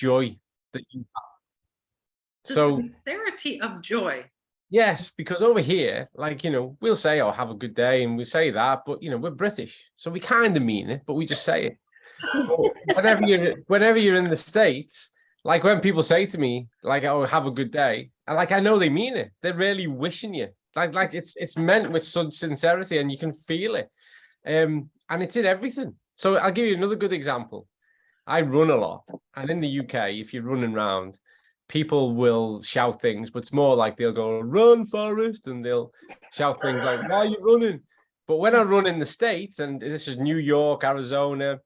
joy that you have. The So sincerity of joy. yes, because over here, like, we'll say, oh, have a good day. And we say that, but, we're British. So we kind of mean it, but we just say it. Whenever you're in the States, like when people say to me, like, oh, have a good day. And like, I know they mean it. They're really wishing you. Like it's meant with such sincerity and you can feel it. And it's in everything. So I'll give you another good example. I run a lot. And in the UK, if you're running around, people will shout things, but it's more like they'll go, run, Forrest, and they'll shout things like, why are you running? But when I run in the States, and this is New York, Arizona,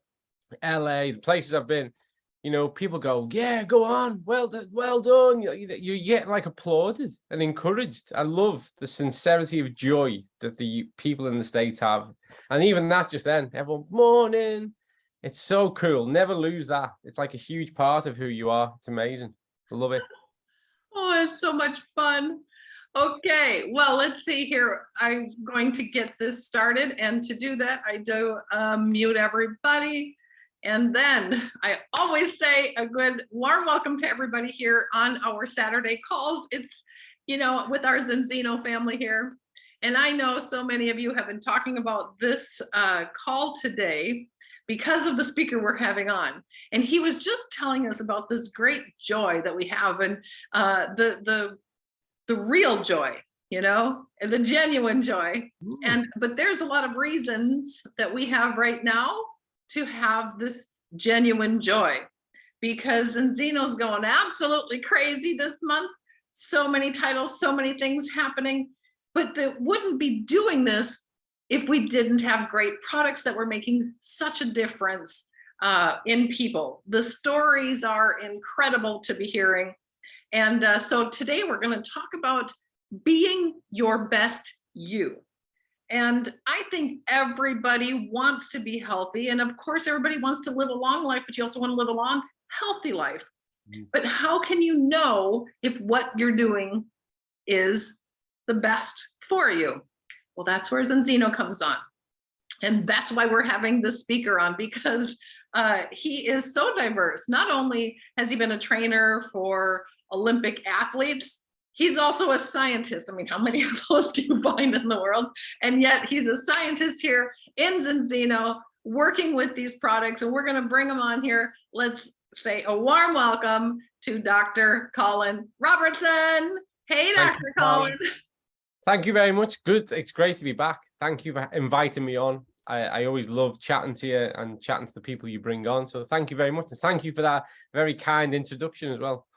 LA, the places I've been, people go, yeah, go on, well done. You get like applauded and encouraged. I love the sincerity of joy that the people in the States have. And even that, just then, everyone, morning. It's so cool. Never lose that. It's like a huge part of who you are. It's amazing. I love it. Oh, it's so much fun. Okay, well, let's see here. I'm going to get this started. And to do that, I do mute everybody. And then I always say a good warm welcome to everybody here on our Saturday calls. It's, with our Zinzino family here. And I know so many of you have been talking about this call today because of the speaker we're having on. And he was just telling us about this great joy that we have and the real joy, and the genuine joy. But there's a lot of reasons that we have right now to have this genuine joy, because Zinzino's going absolutely crazy this month. So many titles, so many things happening, but they wouldn't be doing this if we didn't have great products that were making such a difference in people. The stories are incredible to be hearing. And so today we're going to talk about being your best you. And I think everybody wants to be healthy. And of course, everybody wants to live a long life, but you also want to live a long, healthy life. But how can you know if what you're doing is the best for you? Well, that's where Zinzino comes on. And that's why we're having this speaker on, because he is so diverse. Not only has he been a trainer for Olympic athletes, he's also a scientist. I mean, how many of those do you find in the world? And yet he's a scientist here in Zinzino working with these products. And we're going to bring him on here. Let's say a warm welcome to Dr. Colin Robertson. Hey, Dr. Colin. Thank you very much. Good. It's great to be back. Thank you for inviting me on. I always love chatting to you and chatting to the people you bring on. So thank you very much. And thank you for that very kind introduction as well.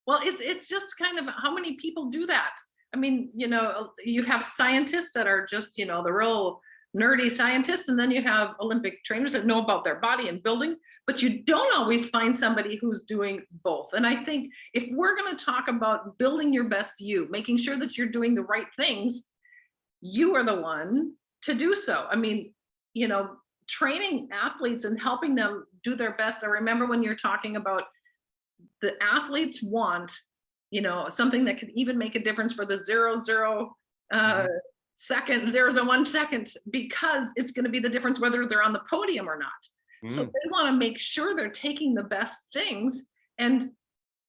Well, it's just kind of how many people do that. I mean, you have scientists that are just, the real nerdy scientists, and then you have Olympic trainers that know about their body and building, but you don't always find somebody who's doing both. And I think if we're going to talk about building your best you, making sure that you're doing the right things, you are the one to do so. I mean, training athletes and helping them do their best. I remember when you're talking about the athletes want, something that could even make a difference for the 0.001 second, because it's going to be the difference whether they're on the podium or not. So they want to make sure they're taking the best things. And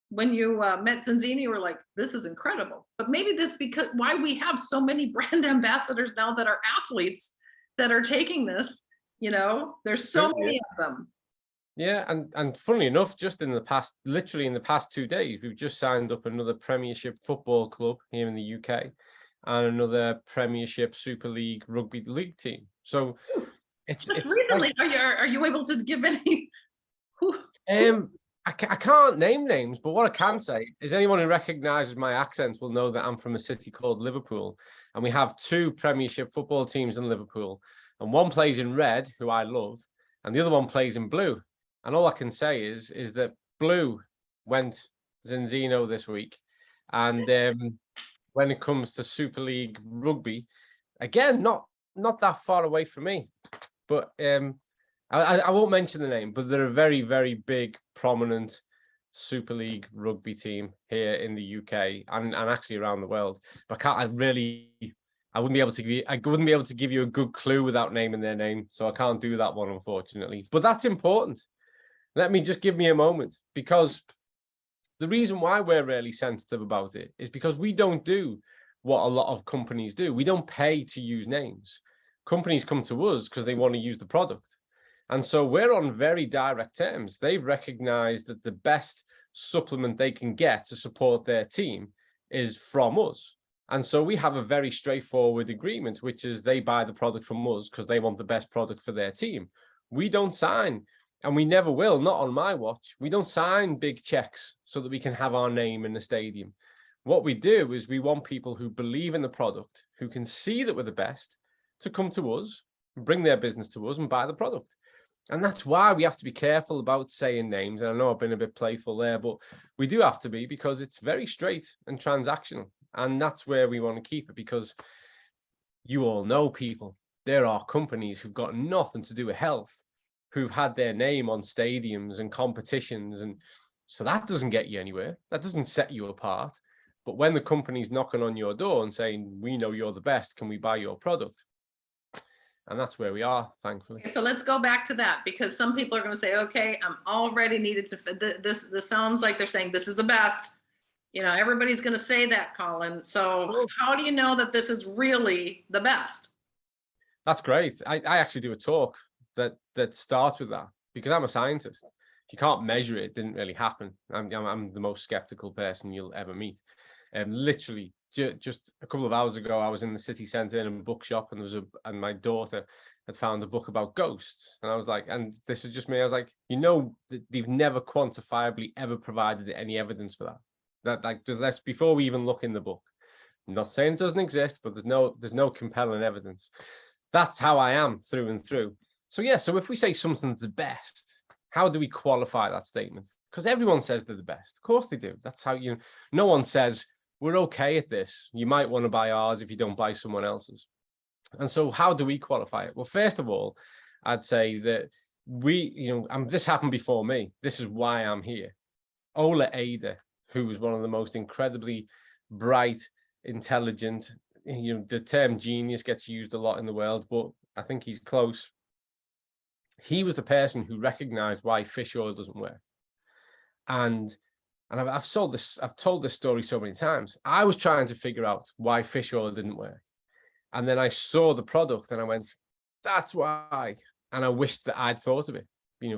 when you met Zinzino, you were like, this is incredible. But maybe this because why we have so many brand ambassadors now that are athletes that are taking this, there's so many of them. Yeah, and funnily enough, just literally in the past 2 days, we've just signed up another Premiership football club here in the UK and another Premiership Super League rugby league team. So it's recently, like, are you able to give any? I can't name names, but what I can say is anyone who recognises my accent will know that I'm from a city called Liverpool, and we have 2 Premiership football teams in Liverpool, and one plays in red, who I love, and the other one plays in blue. And all I can say is that blue went Zinzino this week. And when it comes to Super League rugby, again, not that far away from me. But I won't mention the name, but they're a very, very big, prominent Super League rugby team here in the UK and actually around the world. But I wouldn't be able to give you a good clue without naming their name. So I can't do that one, unfortunately. But that's important. Let me just give me a moment, because the reason why we're really sensitive about it is because we don't do what a lot of companies do. We don't pay to use names. Companies come to us because they want to use the product. And so we're on very direct terms. They've recognized that the best supplement they can get to support their team is from us. And so we have a very straightforward agreement, which is they buy the product from us because they want the best product for their team. We don't sign, and we never will, not on my watch. We don't sign big checks so that we can have our name in the stadium. What we do is we want people who believe in the product, who can see that we're the best, to come to us, bring their business to us and buy the product. And that's why we have to be careful about saying names. And I know I've been a bit playful there, but we do have to be, because it's very straight and transactional. And that's where we want to keep it, because you all know, people, there are companies who've got nothing to do with health, who've had their name on stadiums and competitions. And so that doesn't get you anywhere. That doesn't set you apart. But when the company's knocking on your door and saying, we know you're the best, can we buy your product? And that's where we are, thankfully. So let's go back to that, because some people are going to say, okay, I'm already needed to, this sounds like they're saying this is the best. You know, everybody's going to say that, Colin. So how do you know that this is really the best? That's great. I actually do a talk that starts with that, because I'm a scientist. If you can't measure it, it didn't really happen. I'm the most skeptical person you'll ever meet. Literally, just a couple of hours ago, I was in the city centre in a bookshop, and and my daughter had found a book about ghosts, and I was like, and this is just me. I was like, you know, they've never quantifiably ever provided any evidence for that. That, like, that's before we even look in the book. I'm not saying it doesn't exist, but there's no compelling evidence. That's how I am through and through. So yeah, so if we say something's the best, how do we qualify that statement? Because everyone says they're the best. Of course they do. That's how no one says, we're okay at this. You might want to buy ours if you don't buy someone else's. And so how do we qualify it? Well, first of all, I'd say that this happened before me. This is why I'm here. Ola Ada, who was one of the most incredibly bright, intelligent, the term genius gets used a lot in the world, but I think he's close. He was the person who recognized why fish oil doesn't work. And I've told this story so many times. I was trying to figure out why fish oil didn't work. And then I saw the product and I went, that's why. And I wished that I'd thought of it,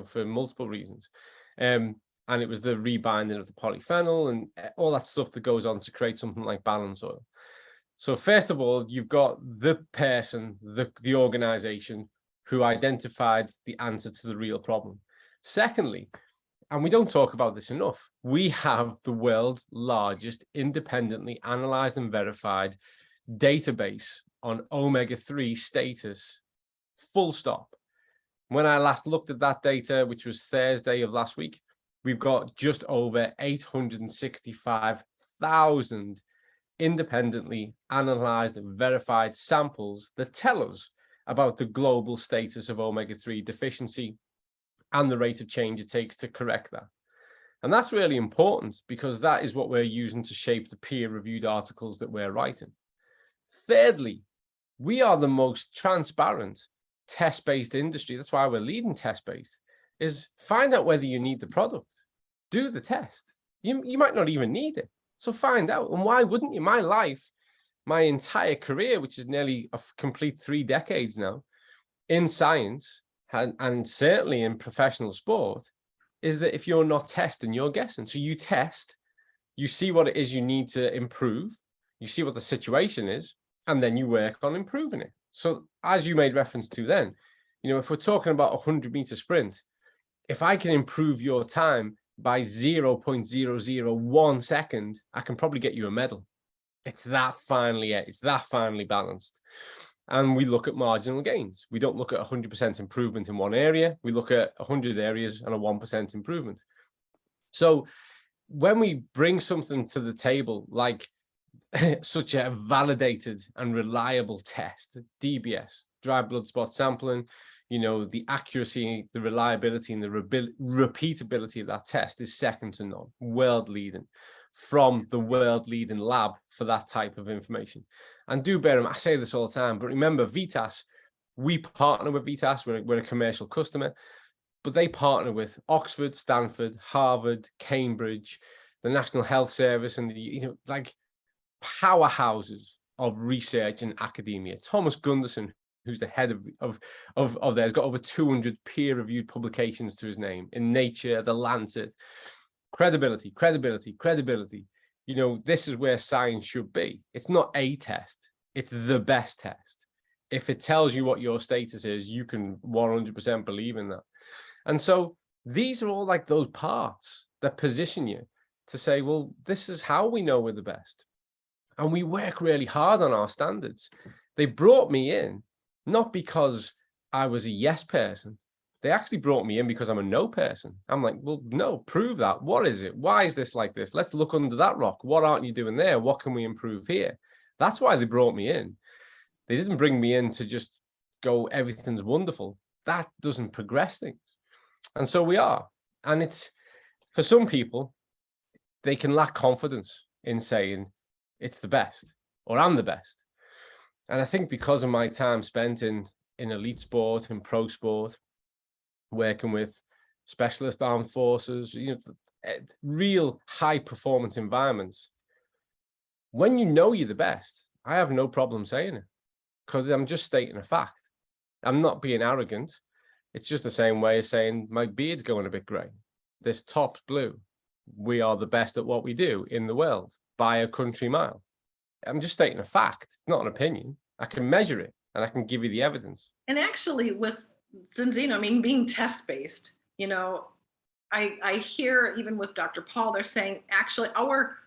for multiple reasons. And it was the rebinding of the polyphenol and all that stuff that goes on to create something like balance oil. So first of all, you've got the person, the organization who identified the answer to the real problem. Secondly, and we don't talk about this enough, we have the world's largest independently analyzed and verified database on omega-3 status, full stop. When I last looked at that data, which was Thursday of last week, we've got just over 865,000 independently analyzed and verified samples that tell us about the global status of omega-3 deficiency and the rate of change it takes to correct that. And that's really important, because that is what we're using to shape the peer-reviewed articles that we're writing. Thirdly, we are the most transparent test-based industry. That's why we're leading test-based, is find out whether you need the product. Do the test. You might not even need it. So find out. And why wouldn't you? My life, my entire career, which is nearly a complete 3 decades now, in science, and certainly in professional sport, is that if you're not testing, you're guessing. So you test, you see what it is you need to improve, you see what the situation is, and then you work on improving it. So as you made reference to then, if we're talking about a 100-meter sprint, if I can improve your time by 0.001 second, I can probably get you a medal. It's that finely balanced. And we look at marginal gains. We don't look at 100% improvement in one area. We look at 100 areas and a 1% improvement. So when we bring something to the table, like such a validated and reliable test, DBS, dry blood spot sampling, the accuracy, the reliability, and the repeatability of that test is second to none, world leading, from the world leading lab for that type of information. And do bear in mind, I say this all the time, but remember, Vitas, we partner with Vitas, we're a commercial customer. but they partner with Oxford, Stanford, Harvard, Cambridge, the National Health Service, and the like powerhouses of research and academia. Thomas Gunderson, who's the head of theirs, got over 200 peer-reviewed publications to his name in Nature, The Lancet. Credibility, credibility, credibility. This is where science should be. It's not a test, it's the best test. If it tells you what your status is, you can 100% believe in that. And so these are all like those parts that position you to say, well, this is how we know we're the best. And we work really hard on our standards. They brought me in, not because I was a yes person. They actually brought me in because I'm a no person. I'm like, well, no, prove that. What is it? Why is this like this? Let's look under that rock. What aren't you doing there? What can we improve here? That's why they brought me in. They didn't bring me in to just go, everything's wonderful. That doesn't progress things. And so we are. And it's, for some people, they can lack confidence in saying it's the best or I'm the best. And I think because of my time spent in elite sport and pro sport, working with specialist armed forces, real high performance environments, when you know you're the best, I have no problem saying it because I'm just stating a fact. I'm not being arrogant. It's just the same way as saying my beard's going a bit gray. This top's blue. We are the best at what we do in the world by a country mile. I'm just stating a fact. It's not an opinion. I can measure it and I can give you the evidence. And actually with Zinzino, I mean, being test-based, I hear even with Dr. Paul, they're saying actually our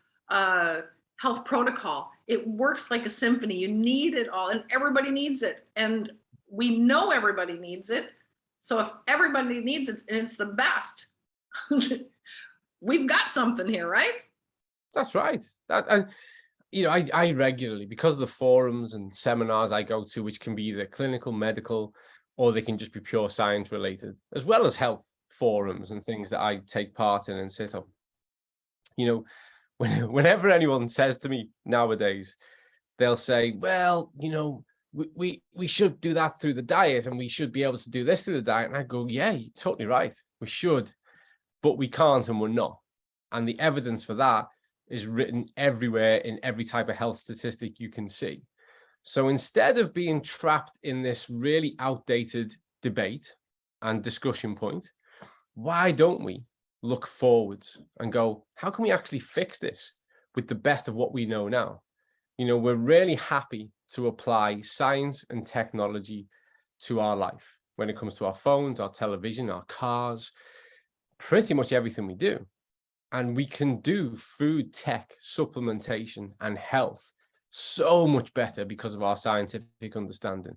health protocol, it works like a symphony. You need it all and everybody needs it. And we know everybody needs it. So if everybody needs it and it's the best, we've got something here, right? That's right. I regularly, because of the forums and seminars I go to, which can be either clinical, medical, or they can just be pure science related, as well as health forums and things that I take part in and sit on. Whenever anyone says to me nowadays, they'll say, well, we should do that through the diet and we should be able to do this through the diet. And I go, yeah, you're totally right. We should, but we can't and we're not. And the evidence for that is written everywhere in every type of health statistic you can see. So instead of being trapped in this really outdated debate and discussion point, why don't we look forwards and go, how can we actually fix this with the best of what we know now? We're really happy to apply science and technology to our life when it comes to our phones, our television, our cars, pretty much everything we do. And we can do food tech, supplementation, and health so much better because of our scientific understanding.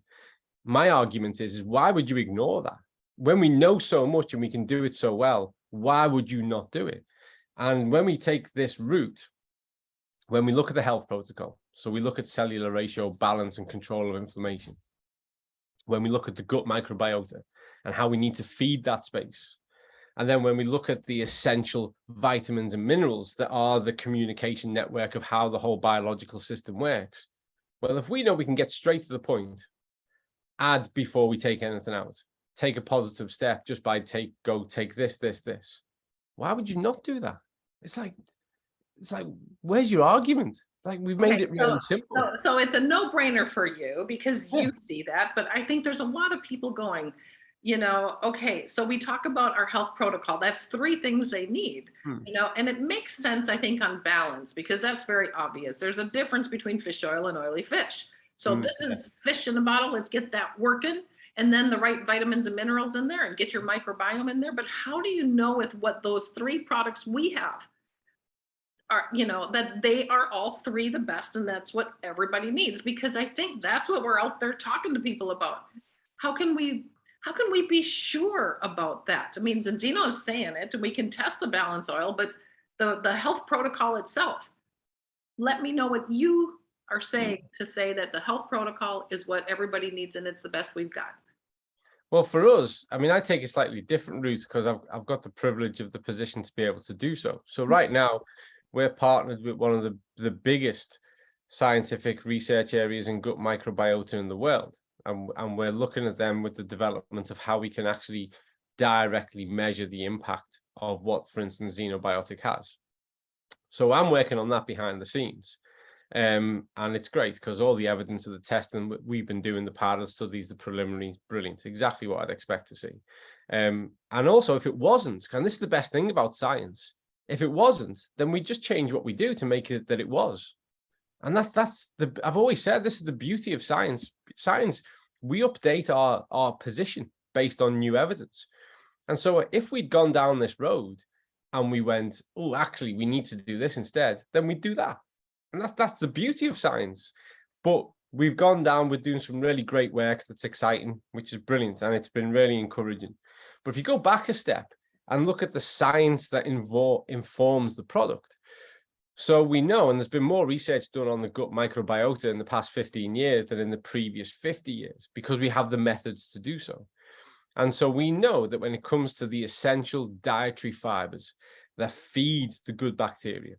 My argument is why would you ignore that? When we know so much and we can do it so well, why would you not do it? And when we take this route, when we look at the health protocol, so we look at cellular ratio, balance, and control of inflammation. When we look at the gut microbiota and how we need to feed that space. And then when we look at the essential vitamins and minerals that are the communication network of how the whole biological system works. Well, if we know we can get straight to the point, add before we take anything out, take a positive step just by take this. Why would you not do that? It's like, where's your argument? Like we've made it really simple. So it's a no-brainer for you because you see that, but I think there's a lot of people going, okay, so we talk about our health protocol. That's 3 things they need, and it makes sense, I think, on balance, because that's very obvious. There's a difference between fish oil and oily fish. So this is fish in a bottle. Let's get that working. And then the right vitamins and minerals in there and get your microbiome in there. But how do you know with what those 3 products we have are, that they are all 3 the best and that's what everybody needs? Because I think that's what we're out there talking to people about. How can we be sure about that? I mean, Zinzino is saying it, and we can test the balance oil, but the health protocol itself, let me know what you are saying to say that the health protocol is what everybody needs and it's the best we've got. Well, for us, I mean, I take a slightly different route because I've got the privilege of the position to be able to do so. So right now, we're partnered with one of the biggest scientific research areas in gut microbiota in the world. And we're looking at them with the development of how we can actually directly measure the impact of what, for instance, xenobiotic has. So I'm working on that behind the scenes. And it's great because all the evidence of the testing we've been doing, the pilot studies, the preliminary, brilliant, exactly what I'd expect to see. And also, if it wasn't, and this is the best thing about science, if it wasn't, then we just change what we do to make it that it was. And that's the, I've always said, this is the beauty of science. Science, we update our position based on new evidence. And so if we'd gone down this road and we went, oh, actually, we need to do this instead, then we'd do that. And that's the beauty of science. But we've gone down, we're doing some really great work that's exciting, which is brilliant, and it's been really encouraging. But if you go back a step and look at the science that informs the product, so we know, and there's been more research done on the gut microbiota in the past 15 years than in the previous 50 years, because we have the methods to do so. And so we know that when it comes to the essential dietary fibers that feed the good bacteria,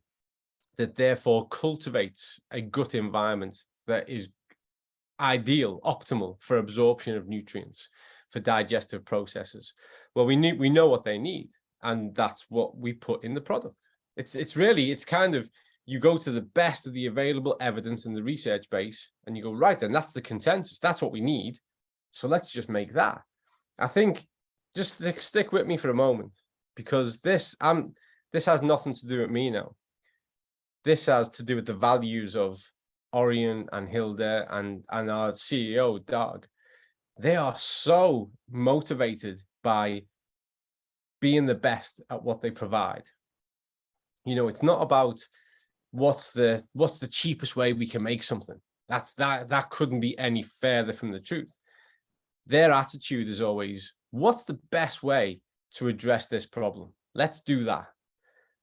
that therefore cultivates a gut environment that is ideal, optimal for absorption of nutrients, for digestive processes. Well, we know what they need, and that's what we put in the product. It's kind of, you go to the best of the available evidence in the research base and you go, right, then that's the consensus. That's what we need. So let's just make that. I think just stick with me for a moment, because this has nothing to do with me now. This has to do with the values of Orion and Hilda and our CEO, Doug. They are so motivated by being the best at what they provide. You know, it's not about what's the cheapest way we can make something. That couldn't be any further from the truth. Their attitude is always, what's the best way to address this problem? Let's do that.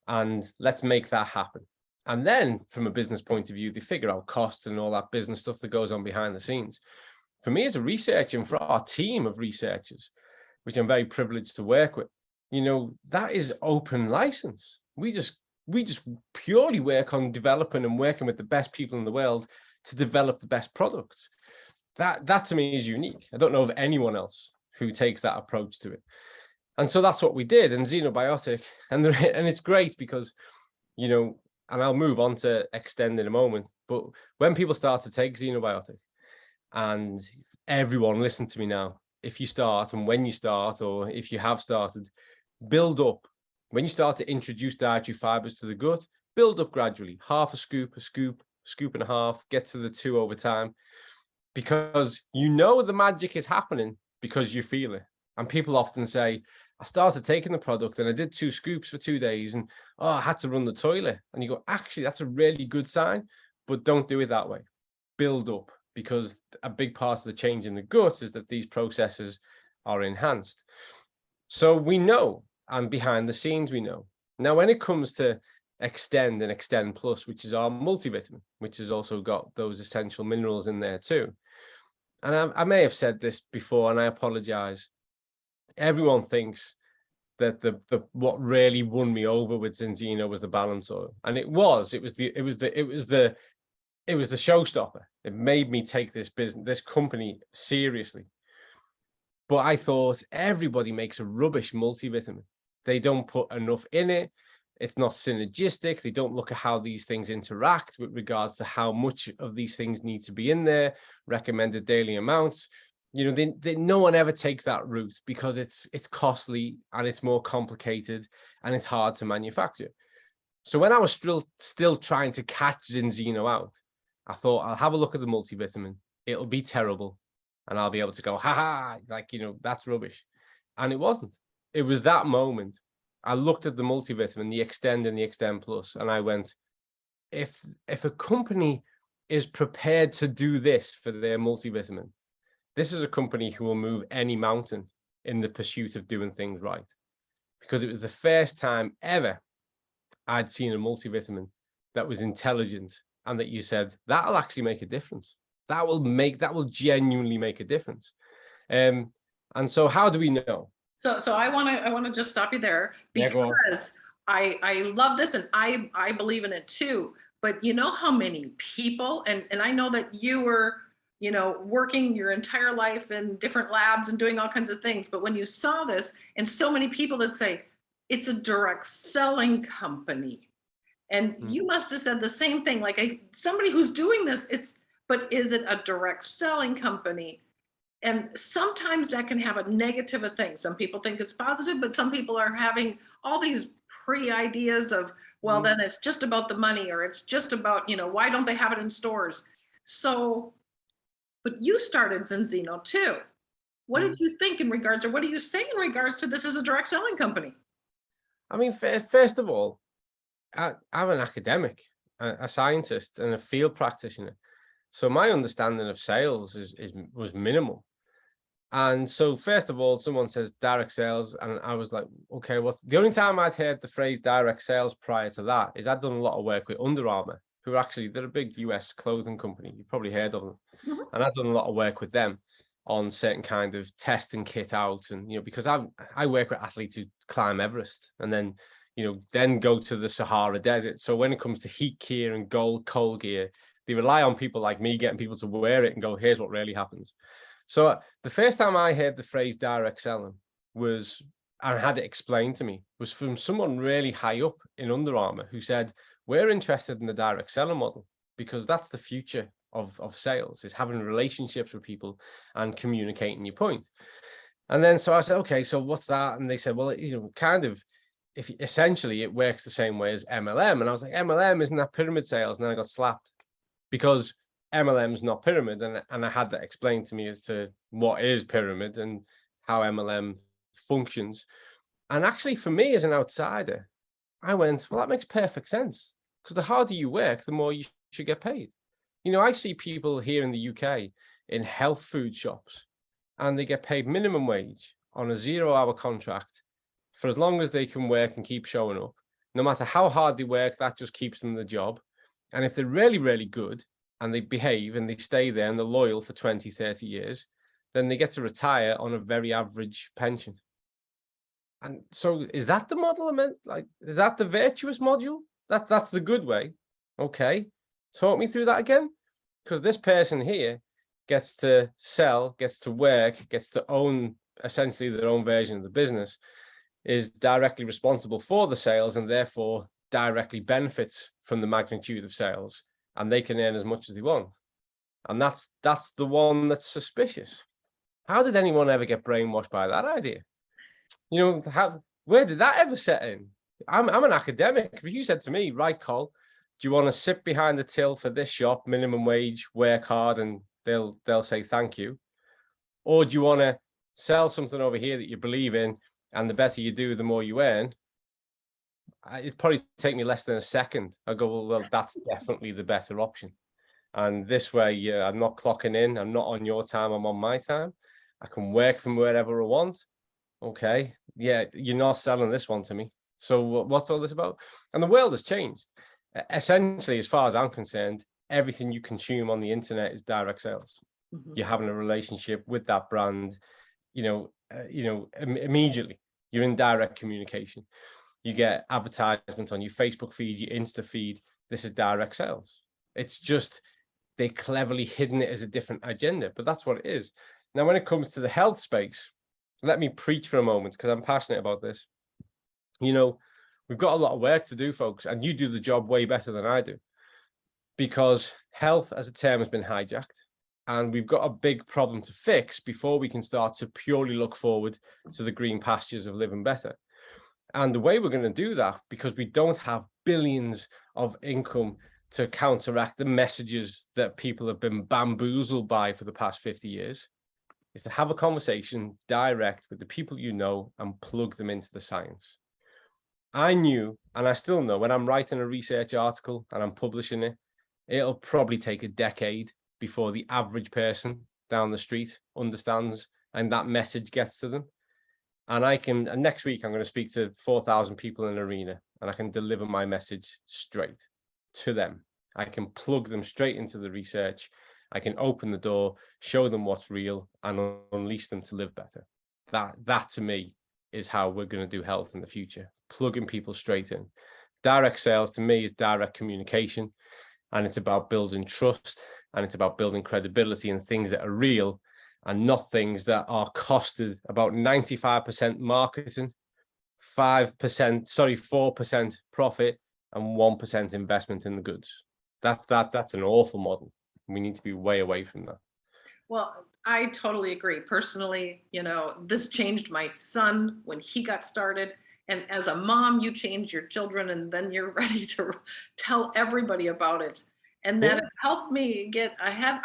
And let's make that happen. And then from a business point of view, they figure out costs and all that business stuff that goes on behind the scenes. For me as a researcher, and for our team of researchers, which I'm very privileged to work with, you know, that is open license. We just purely work on developing and working with the best people in the world to develop the best products. That to me is unique. I don't know of anyone else who takes that approach to it. And so that's what we did in Xenobiotic. And it's great because, you know, and I'll move on to Extend in a moment, but when people start to take Xenobiotic, and everyone listen to me now, if you start and when you start, or if you have started, build up. When you start to introduce dietary fibers to the gut, build up gradually, half a scoop, scoop and a half, get to the 2 over time, because you know the magic is happening because you feel it. And people often say, I started taking the product and I did 2 scoops for 2 days and I had to run the toilet. And you go, actually, that's a really good sign, but don't do it that way. Build up, because a big part of the change in the gut is that these processes are enhanced. So we know, and behind the scenes we know. Now, when it comes to Extend and Extend Plus, which is our multivitamin, which has also got those essential minerals in there too. And I may have said this before, and I apologize. Everyone thinks that the what really won me over with Zinzino was the balance oil, and it was the showstopper. It made me take this company seriously. But I thought everybody makes a rubbish multivitamin. They don't put enough in it. It's not synergistic. They don't look at how these things interact with regards to how much of these things need to be in there, recommended daily amounts. You know, no one ever takes that route because it's costly and it's more complicated and it's hard to manufacture. So when I was still trying to catch Zinzino out, I thought, I'll have a look at the multivitamin. It'll be terrible. And I'll be able to go, ha, like, you know, that's rubbish. And it wasn't. It was that moment. I looked at the multivitamin, the Extend and the Extend Plus, and I went, if a company is prepared to do this for their multivitamin, this is a company who will move any mountain in the pursuit of doing things right. Because it was the first time ever I'd seen a multivitamin that was intelligent and that you said, that'll actually make a difference. That will genuinely make a difference. And so how do we know? So I want to just stop you there, because I love this and I believe in it too. But you know how many people, and I know that you were you know, working your entire life in different labs and doing all kinds of things. But when you saw this, and so many people that say it's a direct selling company, and you must have said the same thing, like somebody who's doing this, but is it a direct selling company? And sometimes that can have a negative thing. Some people think it's positive, but some people are having all these pre-ideas of, well, then it's just about the money, or it's just about, you know, why don't they have it in stores? So, but you started Zinzino too. What did you think in regards, or what do you say in regards to this as a direct selling company? I mean, first of all, I'm an academic, a scientist, and a field practitioner. So my understanding of sales was minimal. And so first of all, someone says direct sales, and I was like, okay, well, the only time I'd heard the phrase direct sales prior to that is I'd done a lot of work with Under Armour, who are actually, they're a big US clothing company. You've probably heard of them. And I've done a lot of work with them on certain kind of testing kit out. And, you know, because I work with athletes who climb Everest and then, you know, then go to the Sahara Desert. So when it comes to heat gear and cold gear, they rely on people like me getting people to wear it and go, here's what really happens. So the first time I heard the phrase direct selling was, and had it explained to me, was from someone really high up in Under Armour who said, we're interested in the direct selling model because that's the future of sales, is having relationships with people and communicating your point. And then, so I said, okay, so what's that? And they said, well, you know, kind of, if essentially it works the same way as MLM. And I was like, MLM, isn't that pyramid sales? And then I got slapped because MLM is not pyramid. And I had that explained to me as to what is pyramid and how MLM functions. And actually, for me as an outsider, I went, well, that makes perfect sense, because the harder you work, the more you should get paid. You know, I see people here in the UK in health food shops, and they get paid minimum wage on a 0-hour contract for as long as they can work and keep showing up. No matter how hard they work, that just keeps them the job. And if they're really, really good and they behave and they stay there and they're loyal for 20, 30 years, then they get to retire on a very average pension. And so is that the model I meant? Like, is that the virtuous module? That's the good way. Okay. Talk me through that again. Because this person here gets to sell, gets to work, gets to own essentially their own version of the business, is directly responsible for the sales and therefore directly benefits from the magnitude of sales, and they can earn as much as they want. And that's the one that's suspicious. How did anyone ever get brainwashed by that idea? You know, where did that ever set in? I'm an academic. If you said to me, right, Col, do you want to sit behind the till for this shop, minimum wage, work hard, and they'll say thank you? Or do you want to sell something over here that you believe in, and the better you do, the more you earn? It'd probably take me less than a second. I go, well, that's definitely the better option. And this way, I'm not clocking in. I'm not on your time. I'm on my time. I can work from wherever I want. Okay. Yeah, you're not selling this one to me. So what's all this about? And the world has changed. Essentially, as far as I'm concerned, everything you consume on the internet is direct sales. You're having a relationship with that brand, immediately. You're in direct communication. You get advertisements on your Facebook feed, your Insta feed. This is direct sales. It's just they cleverly hidden it as a different agenda, but that's what it is. Now, when it comes to the health space, let me preach for a moment because I'm passionate about this. You know, we've got a lot of work to do, folks, and you do the job way better than I do, because health as a term has been hijacked, and we've got a big problem to fix before we can start to purely look forward to the green pastures of living better. And the way we're going to do that, because we don't have billions of income to counteract the messages that people have been bamboozled by for the past 50 years, is to have a conversation direct with the people you know and plug them into the science. I knew, and I still know, when I'm writing a research article and I'm publishing it, it'll probably take a decade before the average person down the street understands and that message gets to them. And next week, I'm going to speak to 4,000 people in an arena, and I can deliver my message straight to them. I can plug them straight into the research. I can open the door, show them what's real, and unleash them to live better. That to me is how we're going to do health in the future, plugging people straight in. Direct sales to me is direct communication, and it's about building trust and it's about building credibility and things that are real and not things that are costed. About 95% marketing, 4% profit, and 1% investment in the goods. That's an awful model. We need to be way away from that. Well, I totally agree. Personally, this changed my son when he got started. And as a mom, you change your children and then you're ready to tell everybody about it. And that Yeah. helped me get ahead.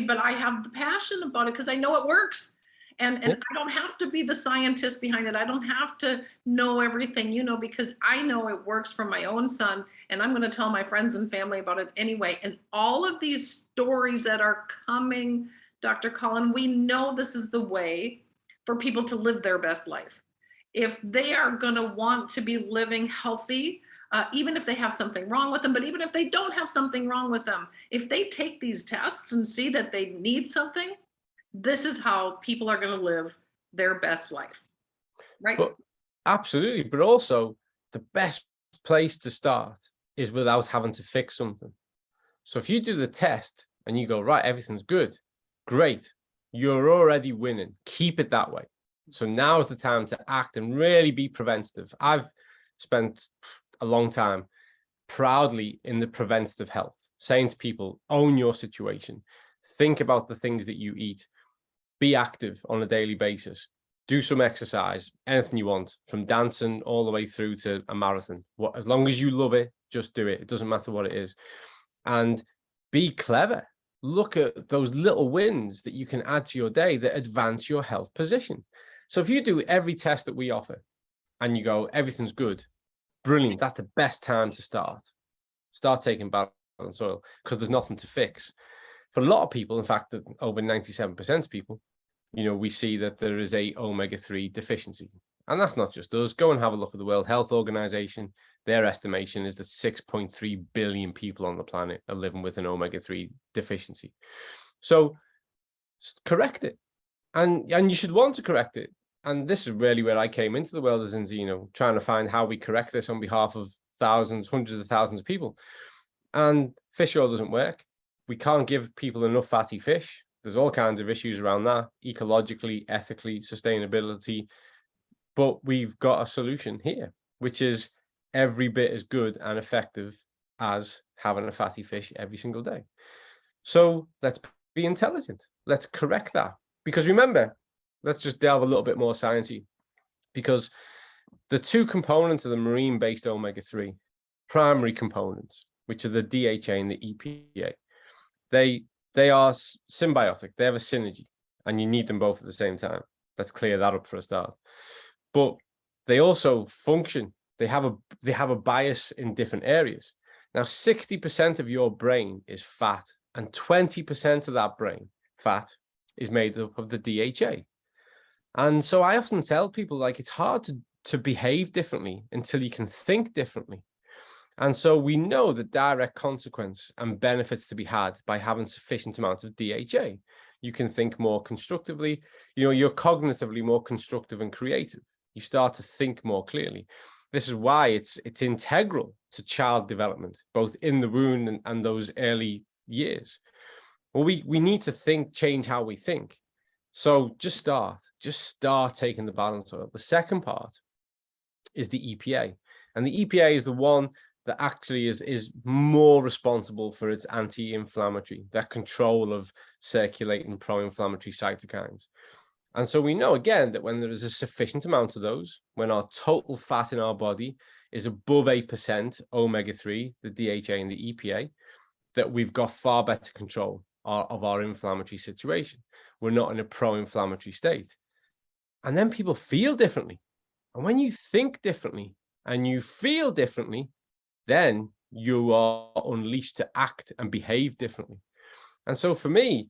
But I have the passion about it because I know it works. And Yeah. I don't have to be the scientist behind it. I don't have to know everything, because I know it works for my own son. And I'm going to tell my friends and family about it anyway. And all of these stories that are coming, Dr. Colin, we know this is the way for people to live their best life. If they are going to want to be living healthy, even if they have something wrong with them, but even if they don't have something wrong with them, if they take these tests and see that they need something, this is how people are going to live their best life, right? But absolutely, but also the best place to start is without having to fix something. So if you do the test and you go, right, everything's good, great, you're already winning. Keep it that way. So now is the time to act and really be preventative. I've spent a long time proudly in the preventative health, saying to people, own your situation, think about the things that you eat, be active on a daily basis, do some exercise, anything you want, from dancing all the way through to a marathon. As long as you love it, just do it. It doesn't matter what it is. And be clever. Look at those little wins that you can add to your day that advance your health position. So if you do every test that we offer and you go, everything's good, brilliant, that's the best time to start. Start taking balance oil because there's nothing to fix. For a lot of people, in fact, over 97% of people, we see that there is a omega-3 deficiency. And that's not just us. Go and have a look at the World Health Organization. Their estimation is that 6.3 billion people on the planet are living with an omega-3 deficiency. So correct it. And you should want to correct it. And this is really where I came into the world of Zinzino, trying to find how we correct this on behalf of thousands, hundreds of thousands of people. And fish oil doesn't work. We can't give people enough fatty fish. There's all kinds of issues around that, ecologically, ethically, sustainability. But we've got a solution here, which is every bit as good and effective as having a fatty fish every single day. So let's be intelligent. Let's correct that. Because remember, let's just delve a little bit more sciencey, because the two components of the marine-based omega-3, primary components, which are the DHA and the EPA, they are symbiotic. They have a synergy, and you need them both at the same time. Let's clear that up for a start. But they also function. They have a bias in different areas. Now, 60% of your brain is fat, and 20% of that brain fat is made up of the DHA. And so I often tell people, it's hard to behave differently until you can think differently. And so we know the direct consequence and benefits to be had by having sufficient amounts of DHA. You can think more constructively, you're cognitively more constructive and creative. You start to think more clearly. This is why it's integral to child development, both in the womb and those early years. Well, we need to change how we think. So just start taking the balance oil. The second part is the EPA. And the EPA is the one that actually is more responsible for its anti-inflammatory, that control of circulating pro-inflammatory cytokines. And so we know, again, that when there is a sufficient amount of those, when our total fat in our body is above 8% omega-3, the DHA and the EPA, that we've got far better control of our inflammatory situation. We're not in a pro-inflammatory state. And then people feel differently. And when you think differently and you feel differently, then you are unleashed to act and behave differently. And so for me,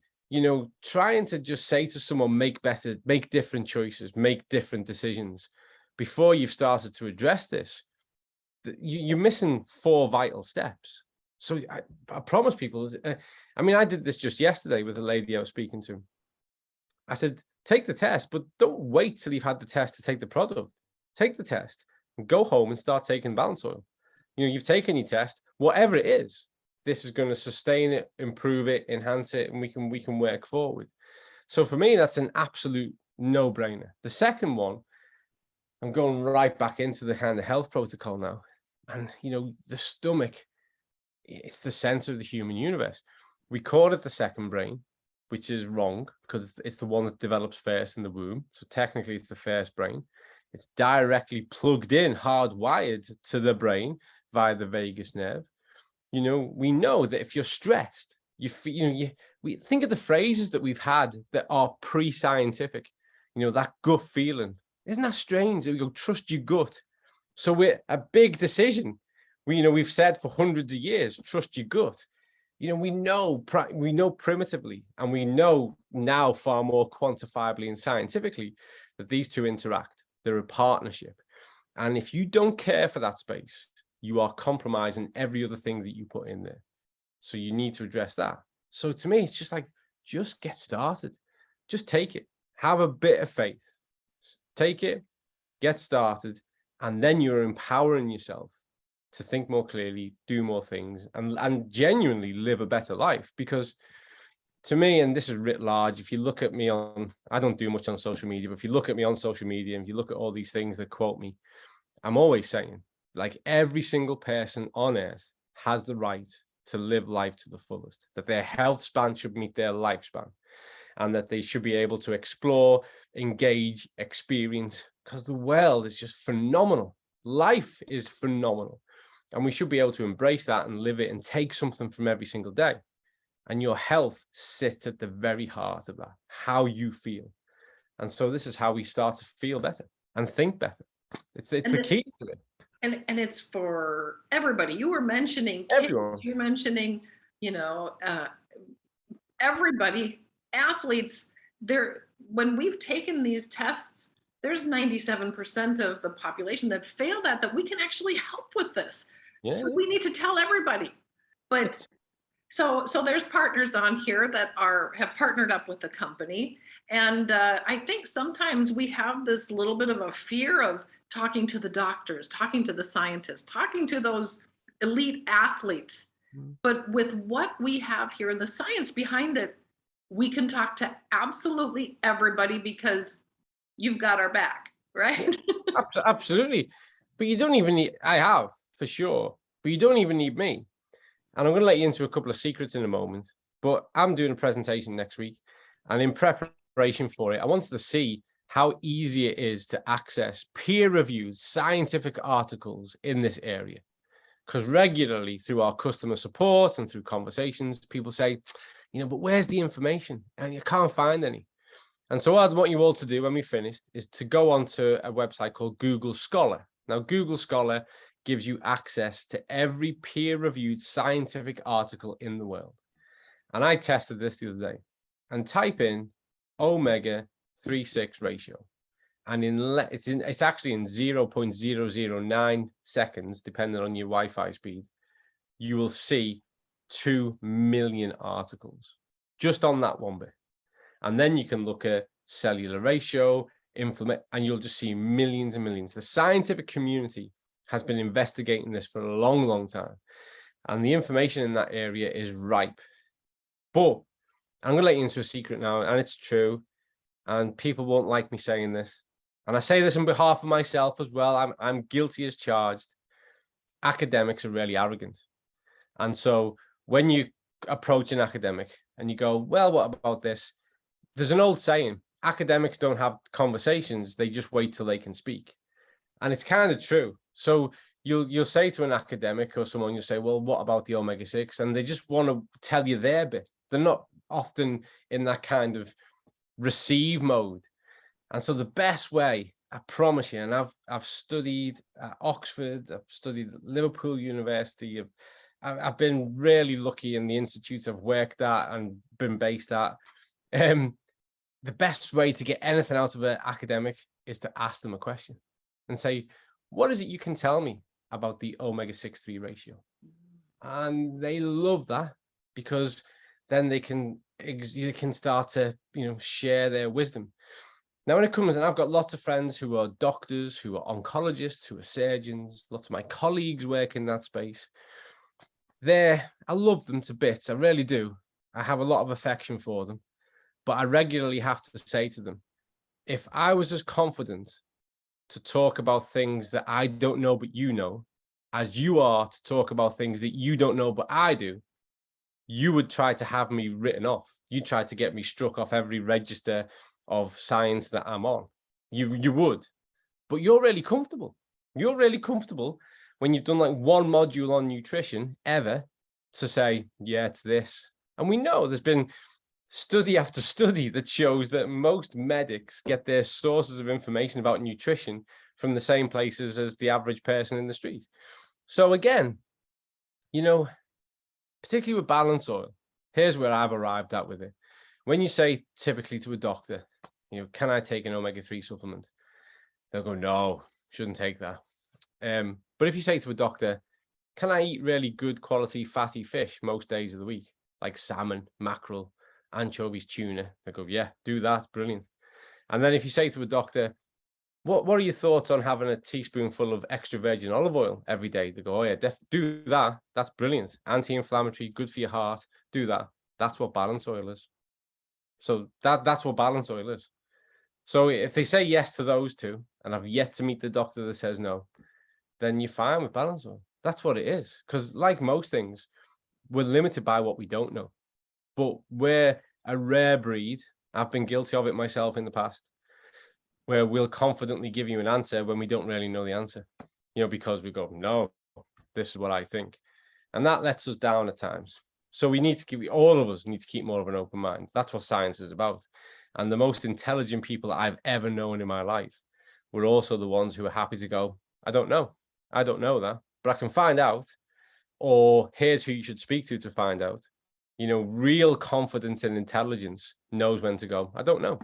trying to just say to someone, make different choices, make different decisions before you've started to address this, you're missing 4 vital steps. So I promise people, I did this just yesterday with a lady I was speaking to. I said, take the test, but don't wait till you've had the test to take the product. Take the test and go home and start taking balance oil. You've taken your test, whatever it is. this is going to sustain it, improve it, enhance it, and we can work forward. So for me, that's an absolute no-brainer. The second one, I'm going right back into the kind of health protocol now. And, the stomach, it's the center of the human universe. We call it the second brain, which is wrong because it's the one that develops first in the womb. So technically it's the first brain. It's directly plugged in, hardwired to the brain via the vagus nerve. We know that if you're stressed, we think of the phrases that we've had that are pre-scientific, that gut feeling. Isn't that strange? We go, trust your gut. So we're a big decision. We've said for hundreds of years, trust your gut. We know primitively, and we know now far more quantifiably and scientifically that these two interact. They're a partnership. And if you don't care for that space, you are compromising every other thing that you put in there. So you need to address that. So to me, it's just like, just get started. Just take it. Have a bit of faith. Take it, get started, and then you're empowering yourself to think more clearly, do more things, and genuinely live a better life. Because to me, and this is writ large, if you look at me I don't do much on social media, but if you look at me on social media and you look at all these things that quote me, I'm always saying, like, every single person on earth has the right to live life to the fullest, that their health span should meet their lifespan, and that they should be able to explore, engage, experience, because the world is just phenomenal. Life is phenomenal. And we should be able to embrace that and live it and take something from every single day. And your health sits at the very heart of that, how you feel. And so this is how we start to feel better and think better. It's the key to it. And it's for everybody. You were mentioning kids, everyone. you're mentioning, everybody, athletes. When we've taken these tests, there's 97% of the population that fail that we can actually help with this. Yeah. So we need to tell everybody. But so there's partners on here that have partnered up with the company. And I think sometimes we have this little bit of a fear of talking to the doctors, talking to the scientists, talking to those elite athletes. But with what we have here and the science behind it, we can talk to absolutely everybody because you've got our back, right? Absolutely. But you don't even need, I have for sure, but you don't even need me. And I'm going to let you into a couple of secrets in a moment, but I'm doing a presentation next week. And in preparation for it, I wanted to see how easy it is to access peer-reviewed scientific articles in this area. Because regularly through our customer support and through conversations, people say, but where's the information? And you can't find any. And so what I want you all to do when we finished is to go onto a website called Google Scholar. Now, Google Scholar gives you access to every peer-reviewed scientific article in the world. And I tested this the other day, and type in omega-3/6 ratio. And it's actually in 0.009 seconds, depending on your Wi-Fi speed, you will see 2 million articles just on that one bit. And then you can look at cellular ratio, inflammation, and you'll just see millions and millions. The scientific community has been investigating this for a long, long time. And the information in that area is ripe. But I'm going to let you into a secret now, and it's true. And people won't like me saying this. And I say this on behalf of myself as well. I'm guilty as charged. Academics are really arrogant. And so when you approach an academic and you go, well, what about this? There's an old saying, academics don't have conversations, they just wait till they can speak. And it's kind of true. So you'll say to an academic or someone, you'll say, well, what about the omega-6? And they just want to tell you their bit. They're not often in that kind of receive mode. And so the best way, I promise you, and I've studied at Oxford, I've studied at Liverpool University, I've been really lucky in the institutes I've worked at and been based at. The best way to get anything out of an academic is to ask them a question and say, what is it you can tell me about the omega-6/3 ratio? And they love that, because then they can start to share their wisdom. Now, when it comes, and I've got lots of friends who are doctors, who are oncologists, who are surgeons, lots of my colleagues work in that space. I love them to bits. I really do. I have a lot of affection for them, but I regularly have to say to them, if I was as confident to talk about things that I don't know, but you know, as you are to talk about things that you don't know, but I do, you would try to have me written off. You try to get me struck off every register of science that I'm on. You would, but you're really comfortable. You're really comfortable when you've done like one module on nutrition ever to say, yeah, it's this. And we know there's been study after study that shows that most medics get their sources of information about nutrition from the same places as the average person in the street. So again, you know, particularly with balance oil, here's where I've arrived at with it. When you say typically to a doctor, you know, can I take an omega-3 supplement? They'll go, no, shouldn't take that. But if you say to a doctor, can I eat really good quality fatty fish most days of the week, like salmon, mackerel, anchovies, tuna? They go, yeah, do that, brilliant. And then if you say to a doctor, what are your thoughts on having a teaspoonful of extra virgin olive oil every day? They go, oh yeah, do that. That's brilliant. Anti-inflammatory, good for your heart. Do that. That's what balance oil is. So that's what balance oil is. So if they say yes to those two, and I've yet to meet the doctor that says no, then you're fine with balance oil. That's what it is. Because like most things, we're limited by what we don't know. But we're a rare breed. I've been guilty of it myself in the past, where we'll confidently give you an answer when we don't really know the answer, you know, because we go, no, this is what I think. And that lets us down at times. So we need to keep, all of us need to keep more of an open mind. That's what science is about. And the most intelligent people I've ever known in my life were also the ones who are happy to go, I don't know that, but I can find out, or here's who you should speak to find out. You know, real confidence and intelligence knows when to go, I don't know.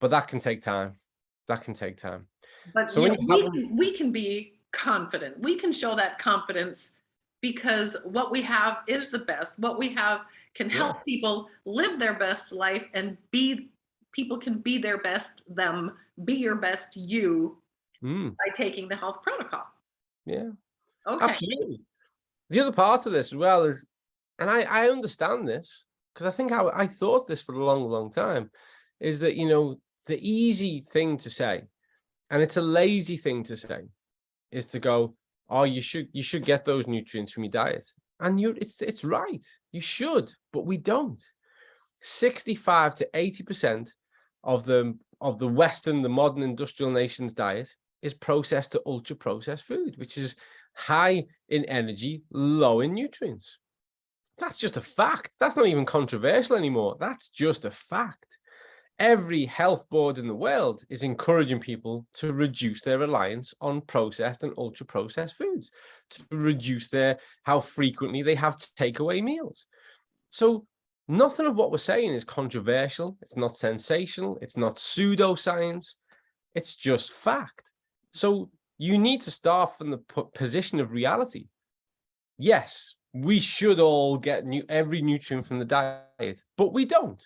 But that can take time. That can take time. But So you know, we can be confident. We can show that confidence because what we have is the best. What we have can help people live their best life and people can be their best them, be your best you by taking the health protocol. Yeah, okay. Absolutely. The other part of this as well is, and I understand this because I think I thought this for a long, long time, is that, you know, the easy thing to say, and it's a lazy thing to say, is to go, oh, you should get those nutrients from your diet. And it's right. You should, but we don't. 65 to 80% of the Western, the modern industrial nation's diet is processed to ultra processed food, which is high in energy, low in nutrients. That's just a fact. That's not even controversial anymore. That's just a fact. Every health board in the world is encouraging people to reduce their reliance on processed and ultra processed foods, to reduce how frequently they have takeaway meals. So nothing of what we're saying is controversial. It's not sensational. It's not pseudoscience. It's just fact. So you need to start from the position of reality. Yes, we should all get every nutrient from the diet, but we don't.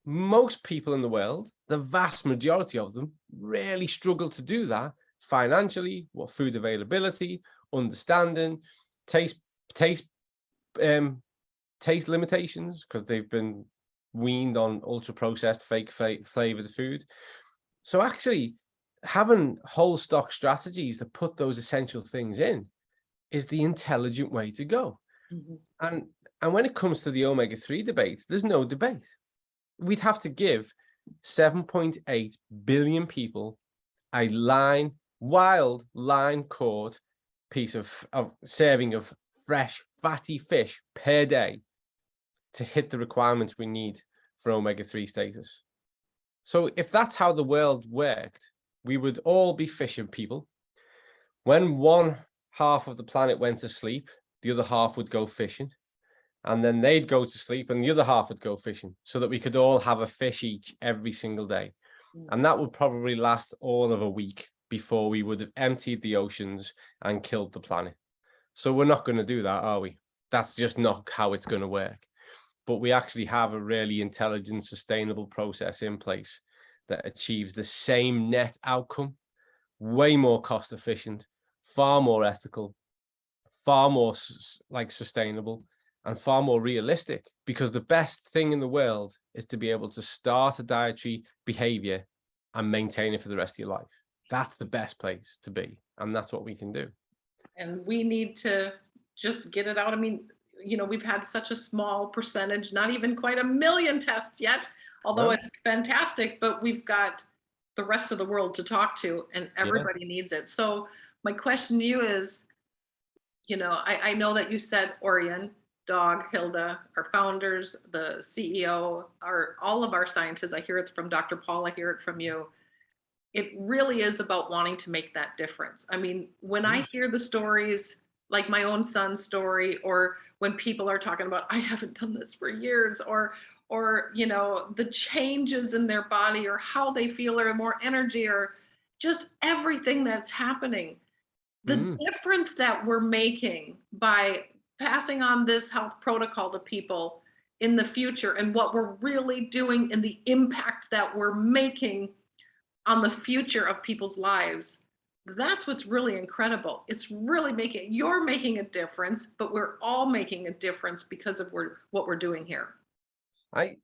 Most people in the world, the vast majority of them, really struggle to do that financially, what food availability, understanding, taste limitations, because they've been weaned on ultra processed fake flavored food. So actually having whole stock strategies that put those essential things in is the intelligent way to go. And when it comes to the omega-3 debate, there's no debate. We'd have to give 7.8 billion people a wild line caught piece of serving of fresh fatty fish per day to hit the requirements we need for omega-3 status. So if that's how the world worked, we would all be fishing people. When one half of the planet went to sleep, the other half would go fishing. And then they'd go to sleep and the other half would go fishing, so that we could all have a fish each every single day. And that would probably last all of a week before we would have emptied the oceans and killed the planet. So we're not going to do that, are we? That's just not how it's going to work. But we actually have a really intelligent, sustainable process in place that achieves the same net outcome, way more cost efficient, far more ethical, far more like sustainable and far more realistic, because the best thing in the world is to be able to start a dietary behavior and maintain it for the rest of your life. That's the best place to be. And that's what we can do. And we need to just get it out. I mean, we've had such a small percentage, not even quite 1 million tests yet, although it's fantastic, but we've got the rest of the world to talk to, and everybody needs it. So my question to you is, I know that you said Orion, Dog, Hilda, our founders, the CEO, all of our scientists. I hear it from Dr. Paul, I hear it from you. It really is about wanting to make that difference. I mean, when I hear the stories, like my own son's story, or when people are talking about, I haven't done this for years, or the changes in their body, or how they feel, or more energy, or just everything that's happening. The difference that we're making by passing on this health protocol to people in the future, and what we're really doing, and the impact that we're making on the future of people's lives, that's what's really incredible. It's really you're making a difference, but we're all making a difference because of what we're doing here. I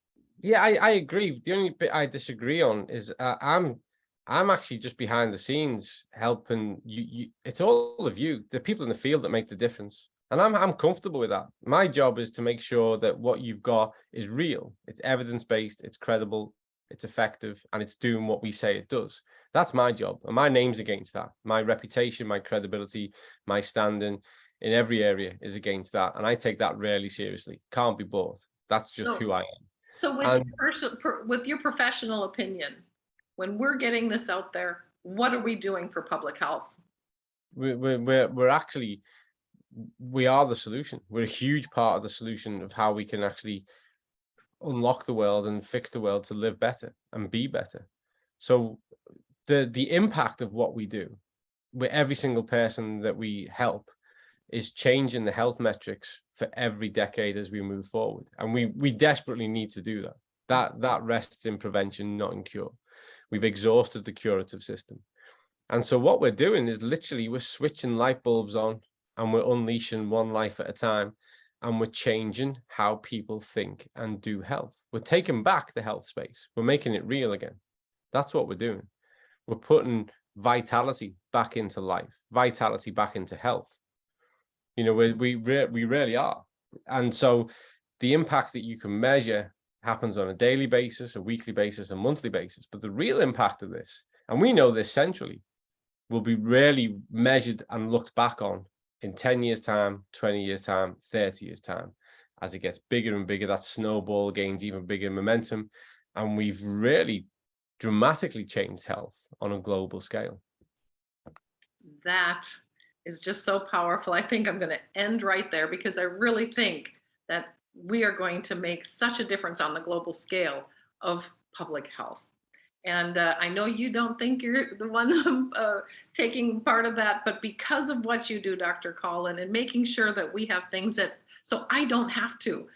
agree. The only bit I disagree on is I'm actually just behind the scenes helping you. It's all of you, the people in the field, that make the difference. And I'm comfortable with that. My job is to make sure that what you've got is real. It's evidence-based, it's credible, it's effective, and it's doing what we say it does. That's my job. And my name's against that. My reputation, my credibility, my standing in every area is against that. And I take that really seriously. Can't be bought. That's just who I am. So with your professional opinion, when we're getting this out there, what are we doing for public health? We're actually, we are the solution. We're a huge part of the solution of how we can actually unlock the world and fix the world to live better and be better. So the impact of what we do with every single person that we help is changing the health metrics for every decade as we move forward. And we desperately need to do that. That rests in prevention, not in cure. We've exhausted the curative system. And so what we're doing is literally we're switching light bulbs on, and we're unleashing one life at a time. And we're changing how people think and do health. We're taking back the health space. We're making it real again. That's what we're doing. We're putting vitality back into life, vitality back into health. We really are. And so the impact that you can measure happens on a daily basis, a weekly basis, a monthly basis. But the real impact of this, and we know this centrally, will be really measured and looked back on in 10 years time, 20 years time, 30 years time. As it gets bigger and bigger, that snowball gains even bigger momentum. And we've really dramatically changed health on a global scale. That is just so powerful. I think I'm going to end right there, because I really think that we are going to make such a difference on the global scale of public health. And I know you don't think you're the one taking part of that, but because of what you do, Dr. Colin, and making sure that we have things so I don't have to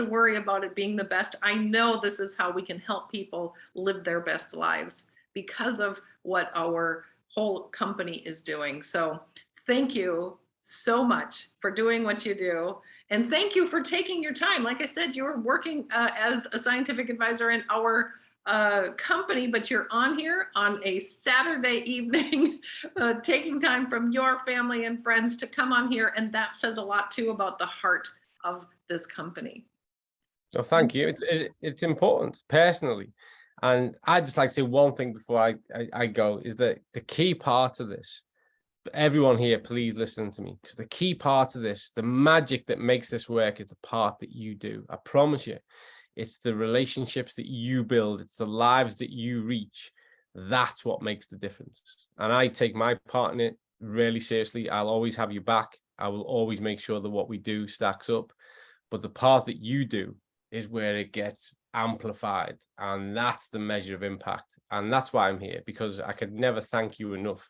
worry about it being the best. I know this is how we can help people live their best lives because of what our whole company is doing. So thank you so much for doing what you do. And thank you for taking your time. Like I said, you're working as a scientific advisor in our company, but you're on here on a Saturday evening, taking time from your family and friends to come on here. And that says a lot too about the heart of this company. So thank you. It's important personally. And I'd just like to say one thing before I go, is that the key part of this, everyone here, please listen to me, because the key part of this, the magic that makes this work, is the part that you do. I promise you. It's the relationships that you build. It's the lives that you reach. That's what makes the difference. And I take my part in it really seriously. I'll always have you back. I will always make sure that what we do stacks up. But the part that you do is where it gets amplified. And that's the measure of impact. And that's why I'm here, because I could never thank you enough.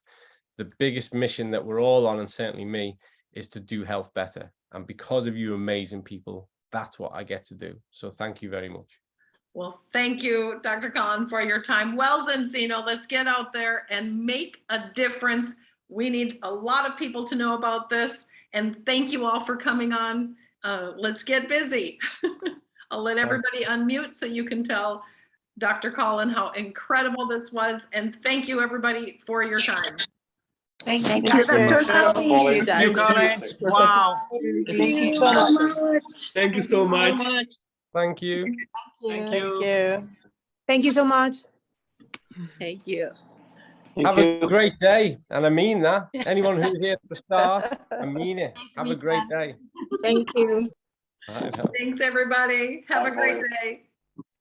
The biggest mission that we're all on, and certainly me, is to do health better. And because of you amazing people, that's what I get to do. So thank you very much. Well, thank you, Dr. Colin, for your time. Well, Zinzino, let's get out there and make a difference. We need a lot of people to know about this. And thank you all for coming on. Let's get busy. I'll let everybody unmute so you can tell Dr. Colin how incredible this was. And thank you everybody for your time. Thank you. Thank you, Dr. Colin. Thank you, Collins. Wow. Thank you so much. Thank you so much. Thank you. Thank Thank you. you. Thank you so much. Thank you. Have a great day. And I mean that. Anyone who's here at the start, I mean it. Have a great day. Thank you. I know. Thanks everybody. Have a great day.